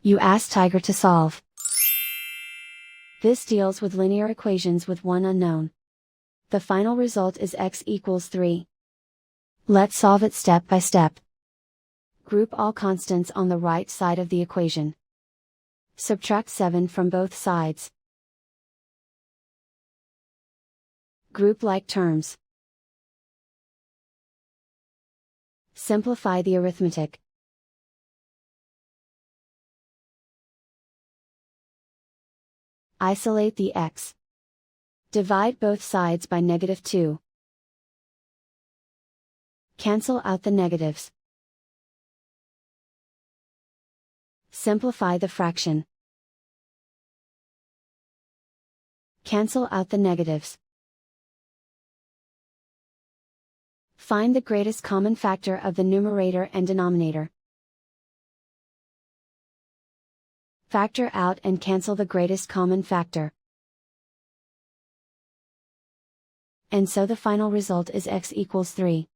You ask Tiger to solve. This deals with linear equations with one unknown. The final result is x equals 3. Let's solve it step by step. Group all constants on the right side of the equation. Subtract 7 from both sides. Group like terms. Simplify the arithmetic. Isolate the x. Divide both sides by -2. Cancel out the negatives. Simplify the fraction. Cancel out the negatives. Find the greatest common factor of the numerator and denominator. Factor out and cancel the greatest common factor. And so the final result is x equals 3.